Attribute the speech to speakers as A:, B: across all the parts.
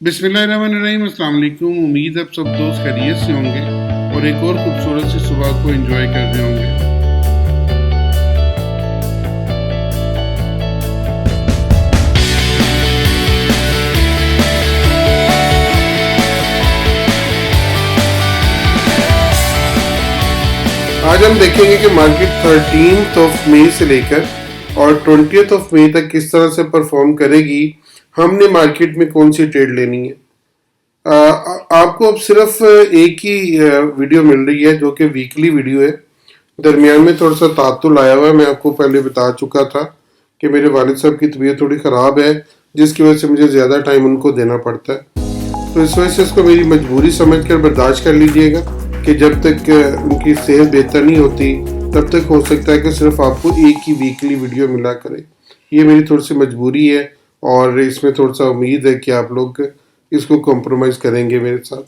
A: बिस्मिल्लाहिर्रहमानिर्रहीम, अस्सलाम वालेकुम। उम्मीद है आप सब दोस्त खैरियत से होंगे और एक और खूबसूरत सी सुबह को एंजॉय कर रहे होंगे। आज हम देखेंगे कि मार्केट 13 मई से लेकर और 20 मई तक किस तरह से परफॉर्म करेगी। हमने मार्केट में कौन सी ट्रेड लेनी है। आपको अब सिर्फ एक ही वीडियो मिल रही है जो कि वीकली वीडियो है। दरमियान में थोड़ा सा तातुल आया हुआ है। मैं आपको पहले बता चुका था कि मेरे वालिद साहब की तबीयत थोड़ी ख़राब है, जिसकी वजह से मुझे ज़्यादा टाइम उनको देना पड़ता है। तो इस वजह से इसको मेरी मजबूरी समझ कर बर्दाश्त कर लीजिएगा कि जब तक उनकी सेहत बेहतर नहीं होती तब तक हो सकता है कि सिर्फ आपको एक ही वीकली वीडियो मिला करे। ये मेरी थोड़ी सी मजबूरी है और इसमें थोड़ा सा उम्मीद है कि आप लोग इसको कॉम्प्रोमाइज़ करेंगे मेरे साथ।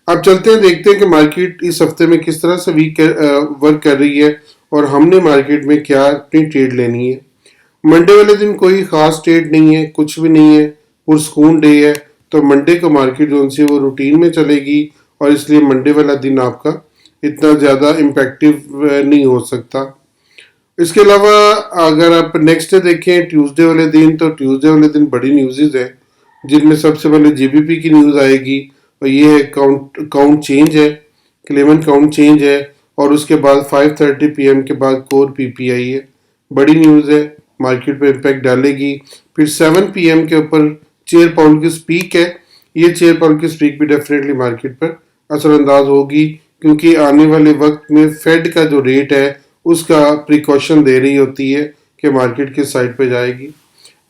A: अब चलते हैं, देखते हैं कि मार्केट इस हफ्ते में किस तरह से वर्क कर रही है और हमने मार्केट में क्या अपनी ट्रेड लेनी है। मंडे वाले दिन कोई ख़ास ट्रेड नहीं है, कुछ भी नहीं है, पुरस्कून डे है। तो मंडे को मार्केट जो सी वो रूटीन में चलेगी और इसलिए मंडे वाला दिन आपका इतना ज़्यादा इम्पैक्टिव नहीं हो सकता। इसके अलावा अगर आप नेक्स्ट डे देखें ट्यूसडे वाले दिन, तो ट्यूसडे वाले दिन बड़ी न्यूज़ है जिनमें सबसे पहले जीबीपी की न्यूज़ आएगी और ये है काउंट चेंज है, क्लेमेंट काउंट चेंज है। और उसके बाद 5:30 PM के बाद कोर पीपीआई है। बड़ी न्यूज़ है, मार्केट पे इम्पैक्ट डालेगी। फिर 7 PM के ऊपर चेयर पाउंड की स्पीक है। ये चेयर पाउंड की स्पीक भी डेफिनेटली मार्केट पर असरअंदाज होगी क्योंकि आने वाले वक्त में फेड का जो रेट है उसका प्रिकॉशन दे रही होती है कि मार्केट किस साइड पे जाएगी।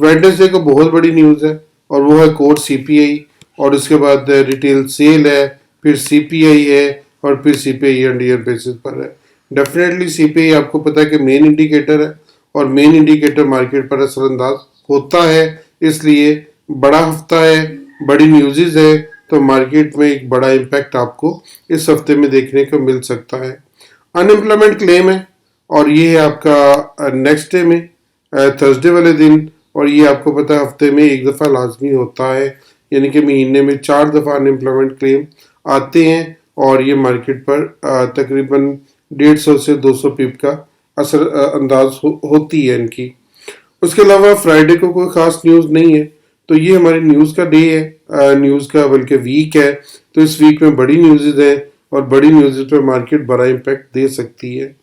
A: वेडनेसडे को बहुत बड़ी न्यूज़ है और वो है कोर सीपीआई और उसके बाद रिटेल सेल है, फिर सीपीआई है और फिर सीपीआई ईयर ईयर बेसिस पर है। डेफिनेटली सीपीआई आपको पता है कि मेन इंडिकेटर है और मेन इंडिकेटर मार्केट पर असरअंदाज होता है, इसलिए बड़ा हफ्ता है, बड़ी न्यूज़ है, तो मार्केट में एक बड़ा इम्पैक्ट आपको इस हफ्ते में देखने को मिल सकता है। अनएम्प्लॉयमेंट क्लेम है और ये है आपका नेक्स्ट डे में थर्सडे वाले दिन, और ये आपको पता है हफ्ते में एक दफ़ा लाजमी होता है, यानी कि महीने में 4 दफ़ा अनएम्प्लॉयमेंट क्लेम आते हैं और ये मार्केट पर तकरीबन 150 से 200 पिप का असर अंदाज होती है इनकी। उसके अलावा फ्राइडे को कोई ख़ास न्यूज़ नहीं है, तो ये हमारी न्यूज़ का डे है, न्यूज़ का बल्कि वीक है। तो इस वीक में बड़ी न्यूज़ है और बड़ी न्यूज़ पर मार्केट बड़ा इम्पैक्ट दे सकती है।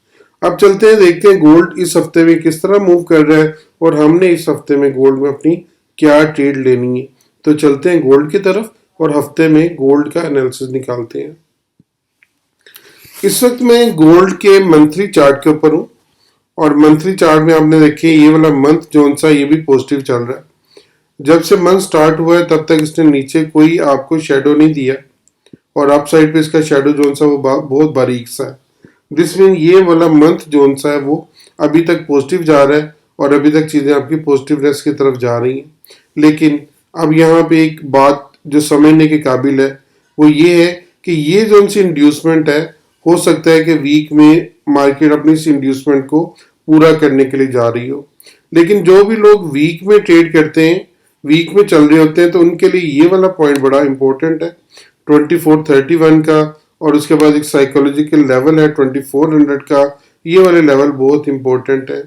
A: अब चलते हैं, देखते हैं गोल्ड इस हफ्ते में किस तरह मूव कर रहा है और हमने इस हफ्ते में गोल्ड में अपनी क्या ट्रेड लेनी है। तो चलते हैं गोल्ड की तरफ और हफ्ते में गोल्ड का एनालिसिस निकालते हैं। इस वक्त मैं गोल्ड के मंथली चार्ट के ऊपर हूँ और मंथली चार्ट में आपने देखिए ये वाला मंथ जो सा ये भी पॉजिटिव चल रहा है। जब से मंथ स्टार्ट हुआ है तब तक इसने नीचे कोई आपको शेडो नहीं दिया और अप साइड पे इसका शेडो जो सा वो बहुत बारीक सा है। दिस मीन ये वाला मंथ जो सा है वो अभी तक पॉजिटिव जा रहा है और अभी तक चीज़ें आपकी पॉजिटिवनेस की तरफ जा रही हैं। लेकिन अब यहाँ पे एक बात जो समझने के काबिल है वो ये है कि ये जो सी इंड्यूसमेंट है, हो सकता है कि वीक में मार्केट अपनी इस इंड्यूसमेंट को पूरा करने के लिए जा रही हो। लेकिन जो भी लोग वीक में ट्रेड करते हैं, वीक में चल रहे होते हैं, तो उनके लिए ये वाला पॉइंट बड़ा इंपॉर्टेंट है 2431 का, और उसके बाद एक साइकोलॉजिकल लेवल है 2400 का। ये वाले लेवल बहुत इंपॉर्टेंट है।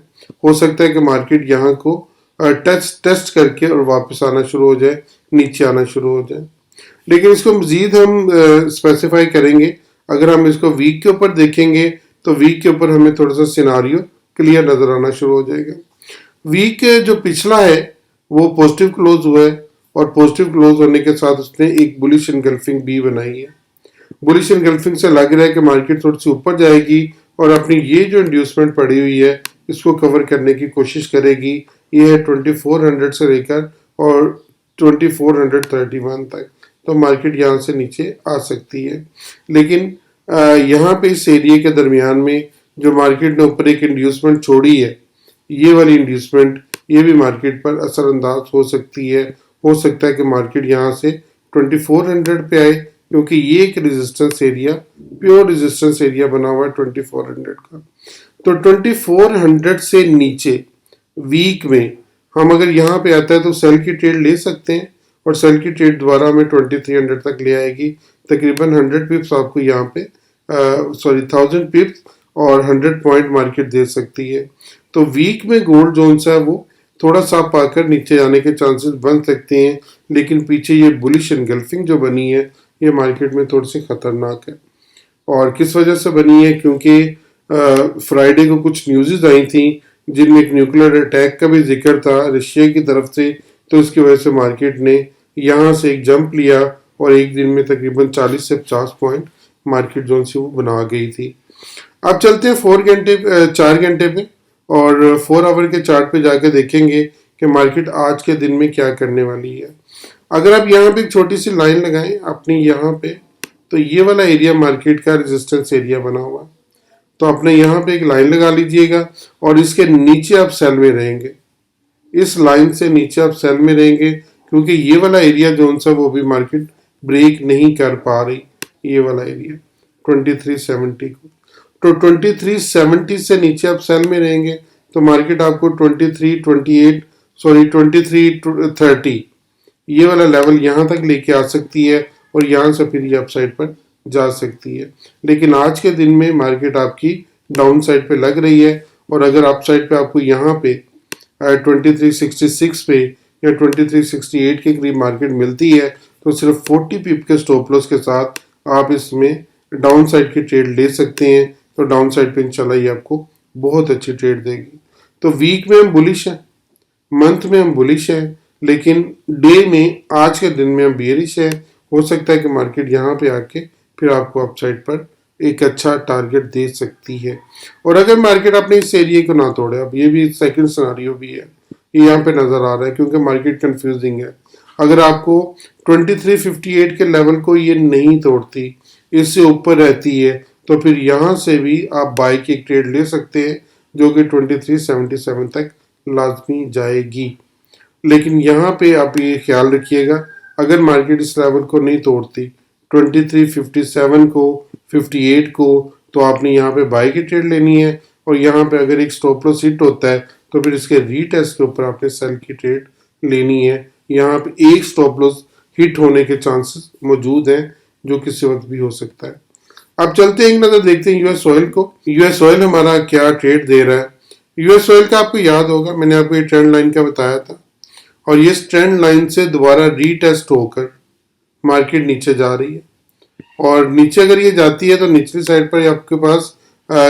A: हो सकता है कि मार्केट यहाँ को टेस्ट करके और वापस आना शुरू हो जाए, नीचे आना शुरू हो जाए। लेकिन इसको मजीद हम स्पेसिफाई करेंगे। अगर हम इसको वीक के ऊपर देखेंगे तो वीक के ऊपर हमें थोड़ा सा सिनारियो क्लियर नजर आना शुरू हो जाएगा। वीक जो पिछला है वो पॉजिटिव क्लोज हुआ है और पॉजिटिव क्लोज होने के साथ उसने एक बुलिश इनगल्फिंग बी बनाई है। बुलिश इनगल्फिंग से लग रहा है कि मार्केट थोड़ी सी ऊपर जाएगी और अपनी ये जो इंड्यूसमेंट पड़ी हुई है इसको कवर करने की कोशिश करेगी। ये है 2400 से लेकर और 2431 तक, तो मार्केट यहाँ से नीचे आ सकती है। लेकिन यहाँ पे इस एरिया के दरमियान में जो मार्केट ने ऊपर एक इंड्यूसमेंट छोड़ी है, ये वाली इंड्यूसमेंट ये भी मार्केट पर असरअंदाज हो सकती है। हो सकता है कि मार्केट यहाँ से 2400 पे आए क्योंकि ये एक resistance area, pure resistance area बना हुआ है 2400 का। तो 2400 से नीचे वीक में हम अगर यहाँ पे आता है तो सेल की ट्रेड ले सकते हैं और सेल की ट्रेड दोबारा हमें 2300 तक ले आएगी। तकरीबन 100 पिप्स आपको यहाँ पे 1000 पिप्स और 100 पॉइंट मार्केट दे सकती है। तो वीक में गोल्ड जोन सा है वो थोड़ा सा पाकर नीचे जाने के चांसेस बन सकते हैं, लेकिन पीछे ये बुलिश एनगल्फिंग जो बनी है ये मार्केट में थोड़ी सी खतरनाक है। और किस वजह से बनी है, क्योंकि फ्राइडे को कुछ न्यूज़ आई थी जिनमें एक न्यूक्लियर अटैक का भी जिक्र था रशिया की तरफ से, तो इसकी वजह से मार्केट ने यहाँ से एक जंप लिया और एक दिन में तकरीबन 40 से 50 पॉइंट मार्केट जोन से वो बना गई थी। अब चलते हैं 4 घंटे पे और 4 आवर के चार्ट पे जाकर देखेंगे कि मार्केट आज के दिन में क्या करने वाली है। अगर आप यहाँ पे एक छोटी सी लाइन लगाएं अपनी यहाँ पे, तो ये वाला एरिया मार्केट का रेजिस्टेंस एरिया बना हुआ है, तो आपने यहाँ पे एक लाइन लगा लीजिएगा और इसके नीचे आप सेल में रहेंगे। इस लाइन से नीचे आप सेल में रहेंगे क्योंकि ये वाला एरिया जो सा वो भी मार्केट ब्रेक नहीं कर पा रही, ये वाला एरिया 2370 को। तो 2370 से नीचे आप सेल में रहेंगे तो मार्केट आपको 2330 ये वाला लेवल यहाँ तक लेके आ सकती है और यहाँ से फिर ये अपसाइड पर जा सकती है। लेकिन आज के दिन में मार्केट आपकी डाउन साइड पे लग रही है और अगर अपसाइड पे आपको यहाँ पे 2366 पे या 2368 के करीब मार्केट मिलती है तो सिर्फ 40 पिप के स्टॉप लॉस के साथ आप इसमें डाउन साइड की ट्रेड ले सकते हैं। तो डाउन साइड पे इंशाल्लाह ये आपको बहुत अच्छी ट्रेड देगी। तो वीक में हम बुलिश हैं, मंथ में हम बुलिश हैं, लेकिन डे में आज के दिन में हम बेयरिश है। हो सकता है कि मार्केट यहाँ पे आके फिर आपको अपसाइड पर एक अच्छा टारगेट दे सकती है। और अगर मार्केट अपने इस एरिया को ना तोड़े, अब ये भी सेकंड सिनेरियो भी है, ये यहाँ पे नजर आ रहा है क्योंकि मार्केट कंफ्यूजिंग है। अगर आपको 2358 के लेवल को ये नहीं तोड़ती, इससे ऊपर रहती है, तो फिर यहाँ से भी आप बाई की एक ट्रेड ले सकते हैं जो कि 2377 तक लाजमी जाएगी। लेकिन यहाँ पे आप ये ख्याल रखिएगा, अगर मार्केट इस लेवल को नहीं तोड़ती 2357 को 58 को, तो आपने यहाँ पे बाई की ट्रेड लेनी है और यहाँ पे अगर एक स्टॉप लॉस हिट होता है तो फिर इसके रीटेस्ट के ऊपर आपने सेल की ट्रेड लेनी है। यहाँ पे एक स्टॉप लॉस हिट होने के चांसेस मौजूद हैं जो किसी वक्त भी हो सकता है। अब चलते हैं एक नजर देखते हैं यूएस ऑयल को। यूएस ऑयल हमारा क्या ट्रेड दे रहा है। यूएस ऑयल का आपको याद होगा, मैंने आपको ये ट्रेंड लाइन का बताया था और ये ट्रेंड लाइन से दोबारा रीटेस्ट होकर मार्केट नीचे जा रही है और नीचे अगर ये जाती है तो निचली साइड पर आपके पास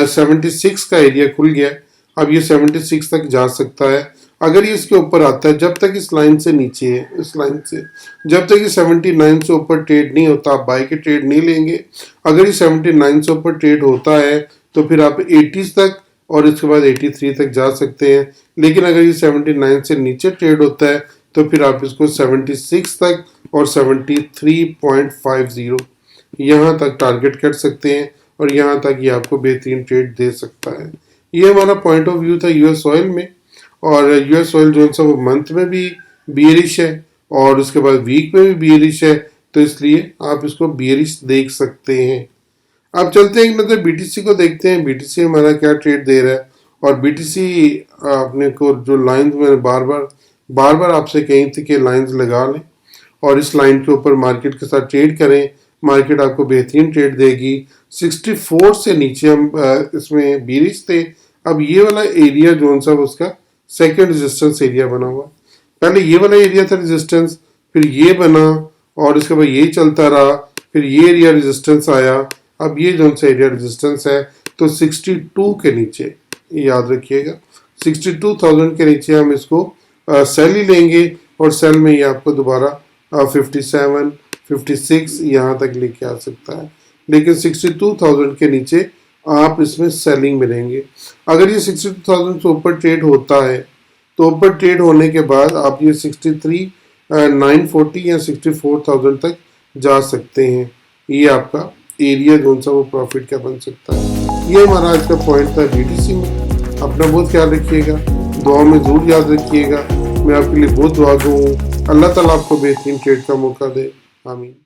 A: 76 का एरिया खुल गया है। अब ये 76 तक जा सकता है अगर ये इसके ऊपर आता है। जब तक इस लाइन से नीचे है, इस लाइन से जब तक ये 79 से ऊपर ट्रेड नहीं होता आप बाई के ट्रेड नहीं लेंगे। अगर ये 79 से ऊपर ट्रेड होता है तो फिर आप 80 तक और इसके बाद 83 तक जा सकते हैं। लेकिन अगर ये 79 से नीचे ट्रेड होता है तो फिर आप इसको 76 तक और 73.50 यहाँ तक टारगेट कर सकते हैं और यहाँ तक ये आपको बेहतरीन ट्रेड दे सकता है। ये हमारा पॉइंट ऑफ व्यू था यूएस ऑयल में। और यूएस ऑयल जो सा वो मंथ में भी बियरिश है और उसके बाद वीक में भी बियरिश है, तो इसलिए आप इसको बियरिश देख सकते हैं। अब चलते हैं मतलब बीटीसी को देखते हैं, बीटीसी हमारा क्या ट्रेड दे रहा है। और बीटीसी अपने को जो लाइन मैंने बार बार आपसे कही थी कि लाइंस लगा लें और इस लाइन के ऊपर मार्केट के साथ ट्रेड करें, मार्केट आपको बेहतरीन ट्रेड देगी। 64 से नीचे हम इसमें बियरिश थे। अब ये वाला एरिया जो सा उसका सेकंड रेजिस्टेंस एरिया बना हुआ। पहले ये वाला एरिया था रेजिस्टेंस, फिर ये बना और इसके बाद ये चलता रहा, फिर ये एरिया रेजिस्टेंस आया। अब ये जो सा एरिया रेजिस्टेंस है तो 62 के नीचे, याद रखिएगा 62,000 के नीचे हम इसको सेल ही लेंगे और सेल में ये आपको दोबारा 57, 56 यहाँ तक लेके आ सकता है। लेकिन 62,000 के नीचे आप इसमें सेलिंग में रहेंगे। अगर ये 62,000 से ऊपर ट्रेड होता है तो ऊपर ट्रेड होने के बाद आप ये 63,940 या 64,000 तक जा सकते हैं। ये आपका एरिया जो सा वो प्रॉफिट का बन सकता है। ये हमारा आज का पॉइंट था बीटीसी में। अपना बहुत ख्याल रखिएगा, दुआ में जरूर याद रखिएगा। मैं आपके लिए बहुत दुआ गो हूँ। अल्लाह ताला आपको बेहतरीन ट्रेड का मौका दे। आमीन।